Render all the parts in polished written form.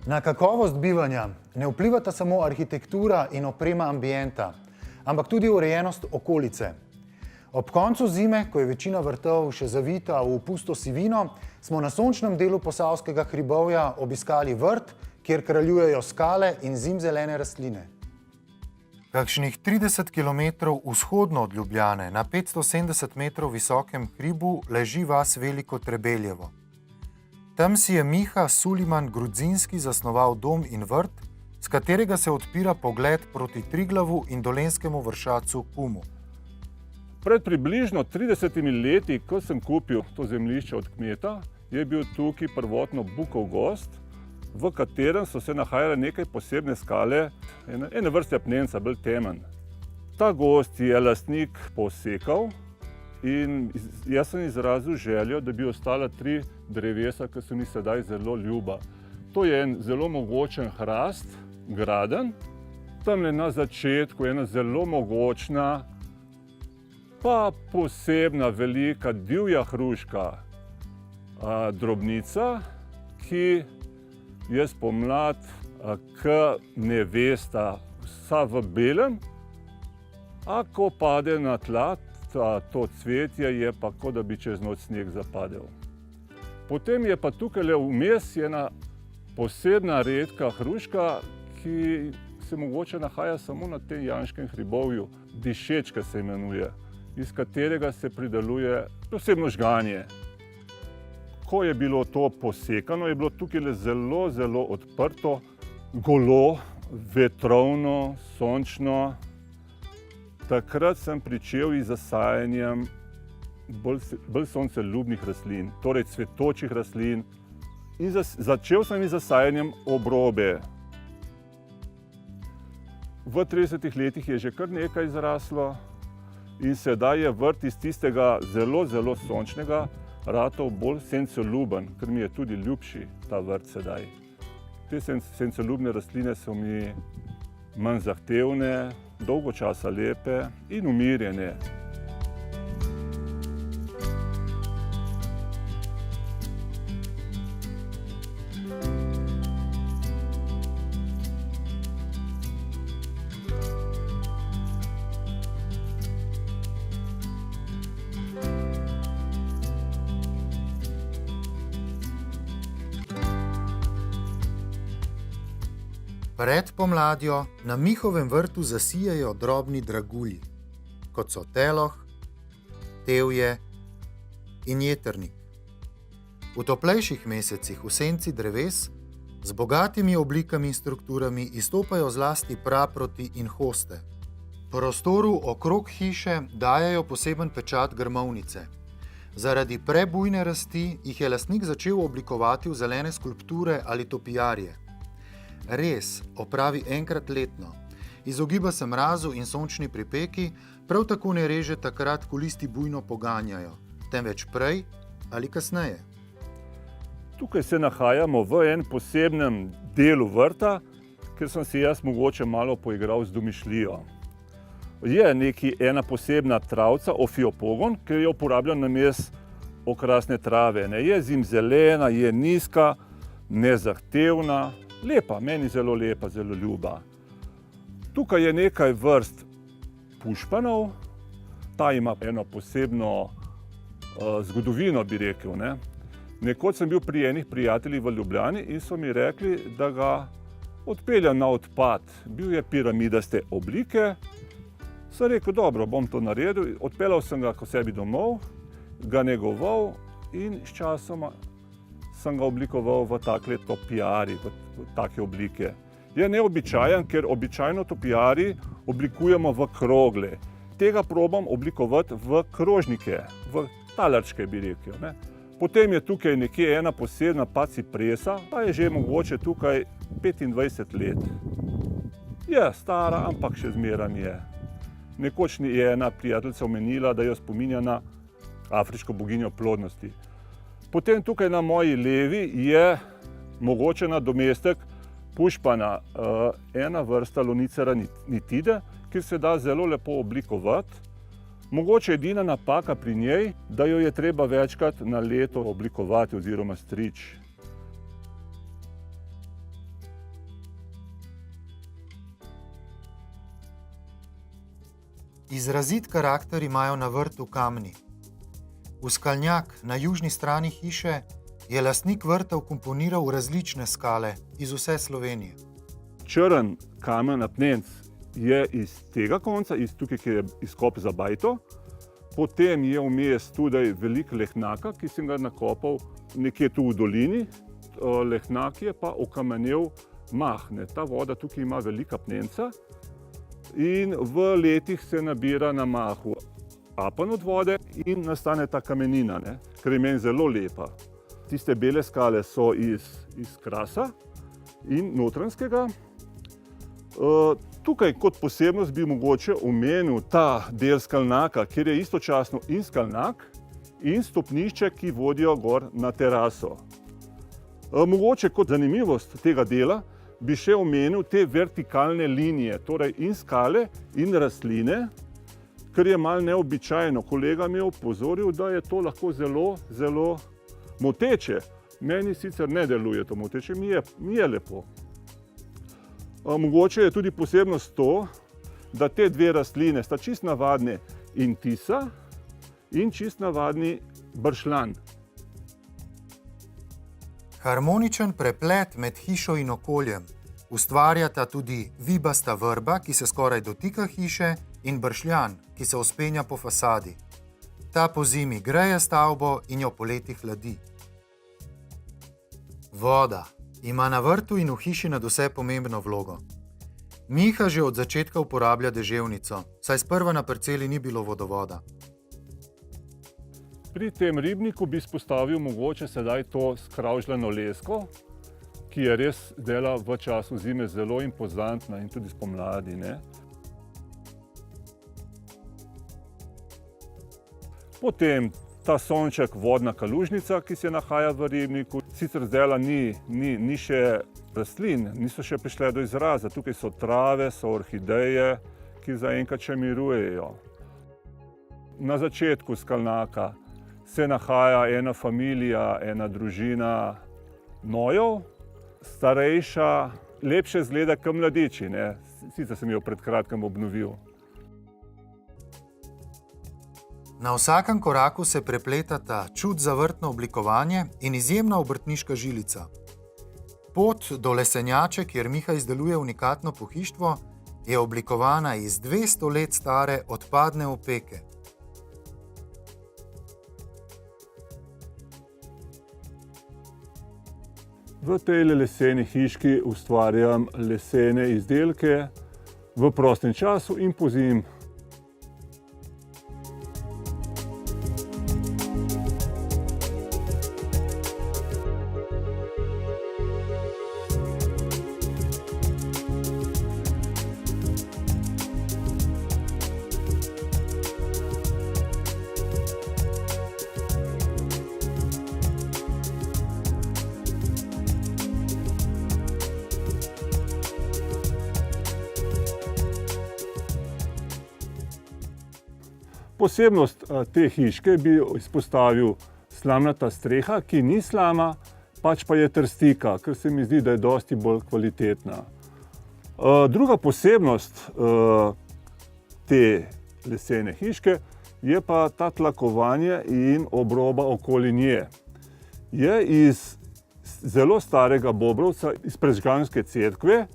Na kakovost bivanja ne vplivata samo arhitektura in oprema ambienta, ampak tudi urejenost okolice. Ob koncu zime, ko je večina vrtov še zavita v pusto sivino, smo na sončnem delu Posavskega hribovja obiskali vrt, kjer kraljujejo skale in zimzelene rastline. Kakšnih 30 km vzhodno od Ljubljane, na 570 metrov visokem hribu, leži vas Veliko Trebeljevo. Tam si je Miha Suliman Grudzinski zasnoval dom in vrt, s katerega se odpira pogled proti Triglavu in dolenskemu vršacu Kumu. Pred približno 30 leti, ko sem kupil to zemljišče od kmeta, je bil tukaj prvotno bukov gozd, v katerem so se nahajale nekaj posebne skale, ene vrste apnenca, bolj temen. Ta gozd je lastnik posekal in jaz sem izrazil željo, da bi ostala 3 drevesa, ki so mi sedaj zelo ljuba. To je en zelo mogočen hrast, graden, tamle na začetku ena zelo mogočna, pa posebna velika divja hruška drobnica, ki je spomlad, k nevesta, vsa v belem, a ko pade na tla, to cvetje je pa, kot da bi čez noč sneg zapadel. Potem je pa tukaj vmes ena posebna redka hruška, ki se mogoče nahaja samo na tem Janškem hribovju, dišečka se imenuje, iz katerega se prideluje posebno žganje. Ko je bilo to posekano, je bilo tukaj zelo, zelo odprto, golo, vetrovno, sončno. Takrat sem pričel z zasajanjem bolj sonceljubnih rastlin, torej cvetočih rastlin, in začel sem z zasajanjem obrobe. V 30 letih je že kar nekaj zraslo in sedaj je vrt iz tistega zelo, zelo sončnega ratal bolj sencoljuben, ker mi je tudi ljubši ta vrt sedaj. Te sencoljubne rastline so mi manj zahtevne, dolgo časa lepe in umirjene. Pred pomladjo na Mihovem vrtu zasijajo drobni dragulji, kot so teloh, tevje in jetrnik. V toplejših mesecih v senci dreves z bogatimi oblikami in strukturami izstopajo zlasti praproti in hoste. Prostoru okrog hiše dajejo poseben pečat grmovnice. Zaradi prebujne rasti jih je lastnik začel oblikovati v zelene skulpture ali topiarje. Res opravi enkrat letno, izogiba se mrazu in sončni pripeki, prav tako ne reže takrat, ko listi bujno poganjajo, temveč prej ali kasneje. Tukaj se nahajamo v enem posebnem delu vrta, ker sem se jaz mogoče malo poigral z domišljijo. Je ena posebna travca, ofiopogon, ki jo uporabljam namesto okrasne trave. Je zimzelena, je nizka, nezahtevna, lepa, meni zelo lepa, zelo ljuba. Tukaj je nekaj vrst pušpanov, ta ima eno posebno zgodovino, bi rekel. Nekoč sem bil pri enih prijateljih v Ljubljani in so mi rekli, da ga odpeljam na odpad. Bil je piramidaste oblike. Sem rekel, dobro, bom to naredil. Odpeljal sem ga k sebi domov, ga negoval in s časoma sem ga oblikoval v takle topiari, v take oblike. Je neobičajen, ker običajno topiari oblikujemo v krogle. Tega probam oblikovati v krožnike, v talarčke, bi rekel. Potem je tukaj nekje ena posebna pacipresa, pa je že mogoče tukaj 25 let. Je stara, ampak še zmeraj je. Nekoč je ena prijateljica omenila, da jo spominja na afriško boginjo plodnosti. Potem tukaj na moji levi je mogoče nadomestek pušpana, ena vrsta Lonicera nitide, ki se da zelo lepo oblikovati. Mogoče edina napaka pri njej, da jo je treba večkrat na leto oblikovati oziroma striči. Izrazit karakter imajo na vrtu kamni. V skalnjak na južni strani hiše je lastnik vrta vkomponiral različne skale iz vse Slovenije. Črn kamen apnenc je iz tega konca, tukaj, ki je izkop za bajto. Potem je vmes tudi velik lehnaka, ki sem ga nakopal nekje tu v dolini. Lehnak je pa okamenel mah. Ta voda tukaj ima velika apnenca in v letih se nabira na mahu apen od vode in nastane ta kamenina, ker je meni zelo lepa. Tiste bele skale so iz krasa in notranjskega. Tukaj kot posebnost bi mogoče omenil ta del skalnaka, kjer je istočasno in skalnak in stopnišče, ki vodijo gor na teraso. Mogoče kot zanimivost tega dela bi še omenil te vertikalne linije, torej in skale in rastline, kar je malo neobičajno. Kolega mi je opozoril, da je to lahko zelo, zelo moteče. Meni sicer ne deluje to moteče, mi je lepo. Mogoče je tudi posebnost to, da te dve rastline sta čist navadne intisa in čist navadni bršljan. Harmoničen preplet med hišo in okoljem ustvarjata tudi vibasta vrba, ki se skoraj dotika hiše, in bršljan, ki se vzpenja po fasadi. Ta pozimi greje stavbo in jo poleti hladi. Voda ima na vrtu in v hiši nadvse pomembno vlogo. Miha že od začetka uporablja deževnico, saj sprva na parceli ni bilo vodovoda. Pri tem ribniku bi izpostavil mogoče sedaj to skravžljeno lesko, ki je res dela v času zime zelo impozantna in tudi spomladi. Potem ta sonček vodna kalužnica, ki se nahaja v ribniku. Sicer zdajla ni še rastlin, niso še prišle do izraza. Tukaj so trave, so orhideje, ki zaenkrat še mirujejo. Na začetku skalnaka se nahaja ena familija, ena družina nojev, starejša, lepše izgleda kot mladiči. Sicer sem jo pred kratkim obnovil. Na vsakem koraku se prepletata čut za vrtno oblikovanje in izjemna obrtniška žilica. Pot do lesenjače, kjer Miha izdeluje unikatno pohištvo, je oblikovana iz 200 let stare odpadne opeke. V tej leseni hiški ustvarjam lesene izdelke v prostem času in pozimi. Posebnost te hiške bi izpostavil slamnata streha, ki ni slama, pač pa je trstika, ker se mi zdi, da je dosti bolj kvalitetna. Druga posebnost te lesene hiške je pa ta tlakovanje in obroba okoli nje. Je iz zelo starega bobrovca, iz Prežganske cerkve,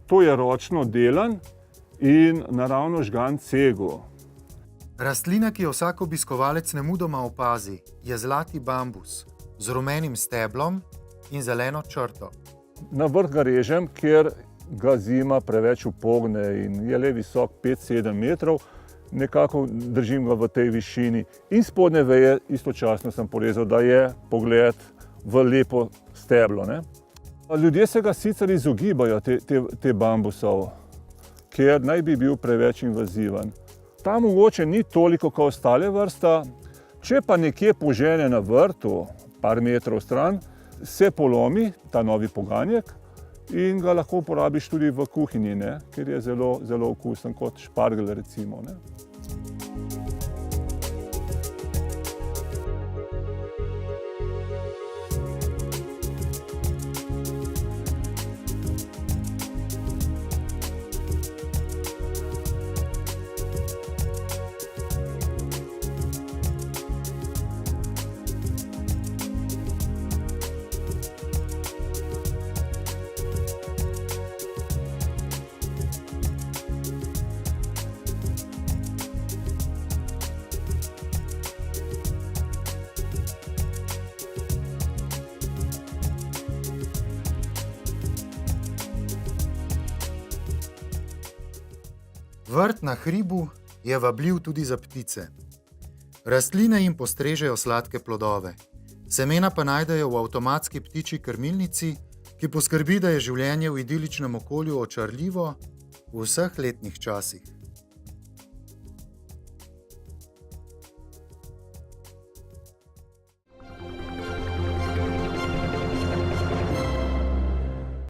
to je ročno delan in naravno žgan cegel. Rastlina, ki jo vsak obiskovalec nemudoma opazi, je zlati bambus z rumenim steblom in zeleno črto. Na vrh ga režem, ker ga zima preveč upogne in je le visok 5-7 metrov. Nekako držim ga v tej višini in spodnje veje istočasno sem porezal, da je pogled v lepo steblo. Ljudje se ga sicer izogibajo, te bambusov, ker naj bi bil preveč invaziven. Ta mogoče ni toliko kot ostale vrsta, če pa nekje požene na vrtu, par metrov stran, se polomi ta novi poganjek in ga lahko uporabiš tudi v kuhinji, ker je zelo, zelo okusen kot špargelj recimo. Vrt na hribu je vabljiv tudi za ptice. Rastline jim postrežejo sladke plodove, semena pa najdejo v avtomatski ptičji krmilnici, ki poskrbi, da je življenje v idiličnem okolju očarljivo v vseh letnih časih.